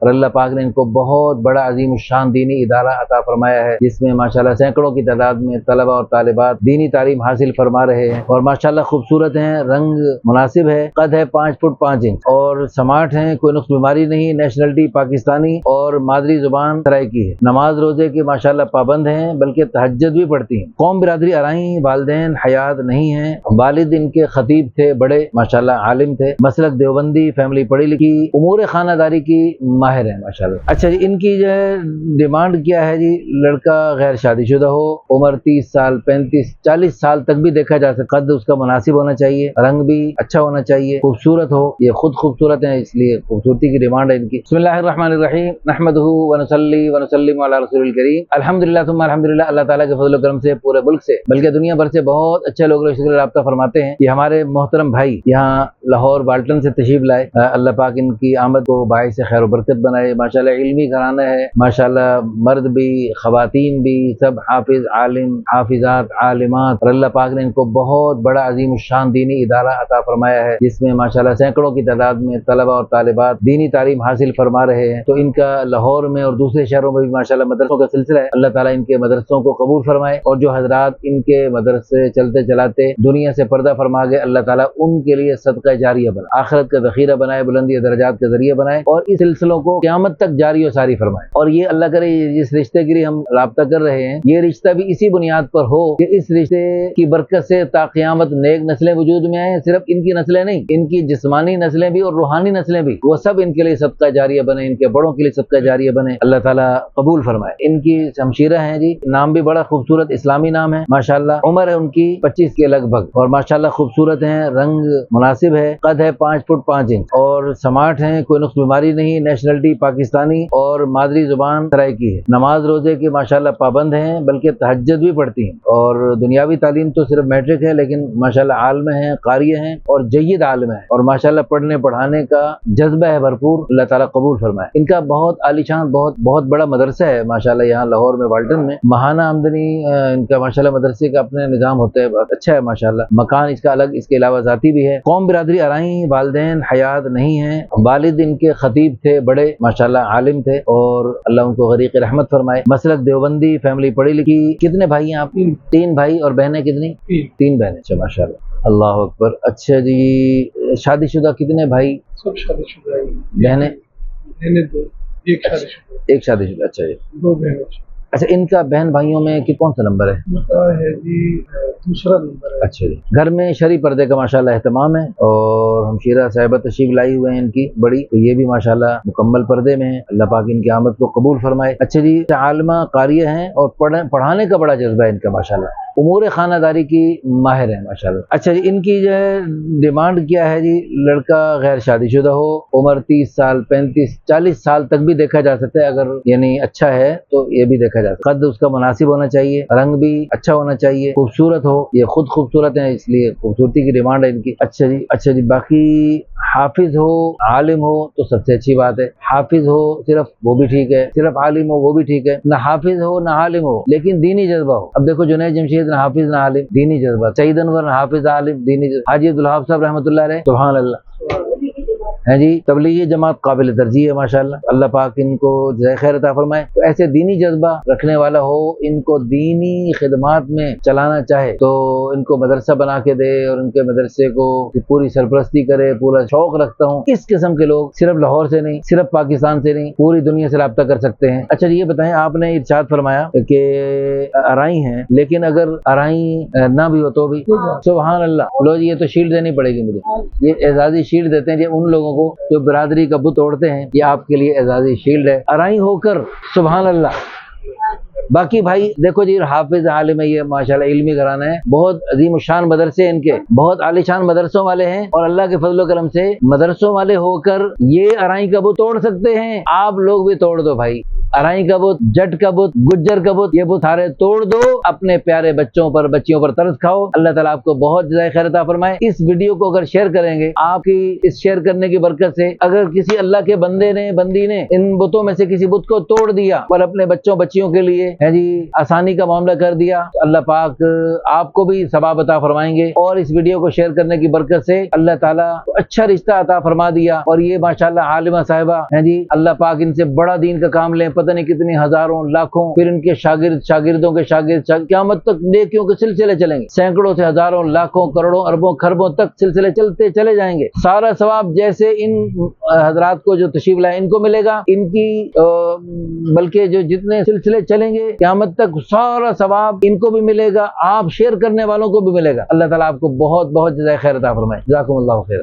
और अल्लाह पाक ने इनको बहुत बड़ा अजीम शान दीनी इदारा अता फरमाया है, जिसमें माशाल्लाह सैकड़ों की तादाद में तलबा और तालिबात दीनी तालीम हासिल फरमा रहे हैं और माशाल्लाह खूबसूरत हैं, रंग मुनासिब है, कद है 5 फुट 5 इंच और स्मार्ट हैं, कोई नुक्स बीमारी नहीं, नेशनलिटी पाकिस्तानी और मादरी जुबान सराइकी है। नमाज रोजे के माशाल्लाह पाबंद हैं, बल्कि तहज्जुद भी पढ़ती हैं। कौम बिरादरी अराई, वालिदैन हयात नहीं है, वालिद इनके खतीब थे, बड़े माशाल्लाह आलिम थे, मसलक देवबंदी, फैमिली पढ़ी लिखी, उमूर खानादारी की माहिर है माशाल्लाह। अच्छा जी, इनकी जो है डिमांड क्या है जी, लड़का गैर शादीशुदा हो, उम्र 30 साल 35 40 साल तक भी देखा जा सकता, कद उसका मुनासिब होना चाहिए, रंग भी अच्छा होना चाहिए, खूबसूरत हो, ये खुद खूबसूरत है इसलिए खूबसूरती की डिमांड है इनकी। बिस्मिल्लाहिर्रहमानिर्रहीम, नहमदुहु व नसल्ली व नुसल्लिमु अला रसूलिल करीम, अल्हम्दुलिल्लाह सुम्मा अल्हम्दुलिल्लाह। अल्लाह ताला के फजल करम से, पूरे मुल्क से, बल्कि दुनिया भर से बहुत अच्छे लोग राब्ता फरमाते हैं। ये हमारे मोहतरम भाई यहाँ लाहौर बाल्टन से तशरीफ लाए, अल्लाह पाक इनकी आमद को बाइस से खैर बरकत बनाए। माशाल्लाह इल्मी घराना है, माशाल्लाह मर्द भी खवातीन भी सब हाफिज आलिम हाफिजात आलिमात, और अल्लाह पाक ने इनको बहुत बड़ा अजीम शान दीनी इदारा अता फरमाया है, जिसमें माशाल्लाह सैकड़ों की तादाद में तलबा और तालिबात दीनी तालीम हासिल फरमा रहे हैं। तो इनका लाहौर में और दूसरे शहरों में भी माशाल्लाह मदरसों का सिलसिला है। अल्लाह ताला इनके मदरसों को कबूल फरमाए और जो हजरात इनके मदरसे चलते चलाते दुनिया से पर्दा फरमा गए, अल्लाह ताला उनके लिए सदका जारिया बना, आखिरत का ज़ख़ीरा बनाए, बुलंदी दर्जात के जरिए बनाए और इस सिलसिलों को क़यामत तक जारी और सारी फरमाए। और ये अल्लाह करे जिस रिश्ते के लिए हम राब्ता कर रहे हैं, ये रिश्ता भी इसी बुनियाद पर हो कि इस रिश्ते की बरकत से ता क़यामत नेक नस्लें वजूद में आए। सिर्फ इनकी नस्लें नहीं, इनकी जिस्मानी नस्लें भी और रूहानी नस्लें भी, वो सब इनके लिए सदका जारिया बने, इनके बड़ों के लिए सदका जारिया बने, अल्लाह ताला कबूल फरमाए। इनकी शमशीरा है जी, नाम भी बड़ा खूबसूरत इस्लामी नाम है माशाल्लाह। उम्र है उनकी 25 के लगभग और माशाल्लाह खूबसूरत हैं, रंग मुनासिब है, कद है 5 फुट 5 इंच और स्मार्ट हैं, कोई नुक्स बीमारी नहीं, नेशनलिटी पाकिस्तानी और मादरी जुबान सराइकी है। नमाज रोजे के माशाल्लाह पाबंद हैं, बल्कि तहज्जुद भी पढ़ती हैं और दुनियावी तालीम तो सिर्फ मैट्रिक है, लेकिन माशाल्लाह आलिम हैं, कारी हैं और जय्यद आलिम है और माशाल्लाह पढ़ने पढ़ाने का जज्बा है भरपूर, अल्लाह ताला कबूल फरमाए। इनका बहुत आलीशान बहुत बड़ा मदरसा है माशाल्लाह, यहाँ लाहौर में वाल्टन में महाना आमदनी इनका माशाल्लाह मदरसे का अपने निज़ाम होता है, बहुत अच्छा है माशाल्लाह। मकान इसका अलग, इसके अलावा जाती भी है। कौम बिरादरी अराई, वालिदैन हयात नहीं है, वालिद इनके खतीब थे, बड़े माशाल्लाह आलिम थे और अल्लाह उनको गरीक़ रहमत फरमाए। मसलक देवबंदी, फैमिली पढ़ी लिखी। कितने भाई हैं आप? 3 भाई और बहनें कितनी? 3 बहनें। अच्छा माशाल्लाह, अल्लाह अकबर। अच्छा जी, शादीशुदा कितने भाई? सब शादीशुदा। बहनें? 2, एक शादीशुदा। अच्छा जी, 2 बहनें। अच्छा, इनका बहन भाइयों में कि कौन सा नंबर है? उनका है जी दूसरा नंबर है। अच्छा जी, घर में शरी पर्दे का माशाल्लाह एहतमाम है और हमशीरा साहिबा तशरीफ लाई हुए हैं इनकी बड़ी, तो ये भी माशाल्लाह मुकम्मल पर्दे में है, अल्लाह पाक इनकी आमद को कबूल फरमाए। अच्छा जी, आलिमा कारिया हैं और पढ़ाने का बड़ा जज्बा है इनका माशाल्लाह, उमूर खानादारी की माहिर है माशाल्लाह। अच्छा जी, इनकी जो है डिमांड क्या है जी, लड़का गैर शादीशुदा हो, उम्र 30 साल 35 40 साल तक भी देखा जा सकता है, अगर यानी अच्छा है तो ये भी देखा जा सकता है, कद उसका मुनासिब होना चाहिए, रंग भी अच्छा होना चाहिए, खूबसूरत हो, ये खुद खूबसूरत है इसलिए खूबसूरती की डिमांड है इनकी। अच्छा जी, बाकी हाफिज हो, आलिम हो तो सबसे अच्छी बात है। हाफिज हो सिर्फ वो भी ठीक है, सिर्फ आलिम हो वो भी ठीक है, ना हाफिज हो ना आलिम हो लेकिन दीनी जज्बा हो। अब देखो जुनैद जमशेद ना हाफिज ना आलिम, दीनी जज्बा। सईद अनवर ना हाफिज आलिम, दीनी जज्बा। हाजी अब्दुल वहाब साहब रहमतुल्लाह अलैह, सुभान अल्लाह है जी। तबलीगी जमात काबिल तरजीह है माशाल्लाह, अल्लाह पाक इनको जज़ाए खैर अता फरमाए। तो ऐसे दीनी जज्बा रखने वाला हो, इनको दीनी खिदमात में चलाना चाहे तो इनको मदरसा बना के दे और उनके मदरसे को पूरी सरपरस्ती करे, पूरा शौक रखता हूँ। इस किस्म के लोग सिर्फ लाहौर से नहीं, सिर्फ पाकिस्तान से नहीं, पूरी दुनिया से राब्ता कर सकते हैं। अच्छा ये बताएं, आपने इरशाद फरमाया कि अराई हैं, लेकिन अगर अराई ना भी हो तो भी? सुभान अल्लाह। लो जी, ये तो शील्ड देनी पड़ेगी मुझे, ये एजाजी शील्ड देते हैं उन लोगों को जो बिरादरी का बुत तोड़ते हैं, ये आपके लिए एजाजी शील्ड है, अराई होकर। सुभान अल्लाह। बाकी भाई देखो जी, हाफिज आलिम है, ये माशाल्लाह इल्मी घराना है, बहुत अजीम शान मदरसे हैं इनके, बहुत आलीशान मदरसों वाले हैं और अल्लाह के फजल करम से मदरसों वाले होकर ये अराई का बुत तोड़ सकते हैं। आप लोग भी तोड़ दो भाई। अराई का बुत, जट का बुत, गुज्जर का बुत, ये बुत सारे तोड़ दो, अपने प्यारे बच्चों पर, बच्चियों पर तरस खाओ। अल्लाह ताला आपको बहुत ज़्यादा खैर अता फरमाए। इस वीडियो को अगर शेयर करेंगे, आपकी इस शेयर करने की बरकत से अगर किसी अल्लाह के बंदे ने, बंदी ने इन बुतों में से किसी बुत को तोड़ दिया और अपने बच्चों बच्चियों के लिए है जी आसानी का मामला कर दिया, तो अल्लाह पाक आपको भी सवाब अता फरमाएंगे। और इस वीडियो को शेयर करने की बरकत से अल्लाह ताला अच्छा रिश्ता अता फरमा दिया। और ये माशाल्लाह आलिमा साहिबा है जी, अल्लाह पाक इनसे बड़ा दीन का काम लें, पता नहीं कितनी हजारों लाखों, फिर इनके शागिर्दों के शागिर्द क़यामत तक नेकियों के सिलसिले चलेंगे, सैकड़ों से हजारों, लाखों, करोड़ों, अरबों, खरबों तक सिलसिले चलते चले जाएंगे। सारा सवाब जैसे इन हजरात को जो तशरीफ लाए इनको मिलेगा, इनकी बल्कि जो जितने सिलसिले चलेंगे क़यामत तक सारा सवाब इनको भी मिलेगा, आप शेयर करने वालों को भी मिलेगा। अल्लाह ताला आपको बहुत बहुत जज़ाए खैर अता फरमाए। जज़ाकुमुल्लाहु खैर।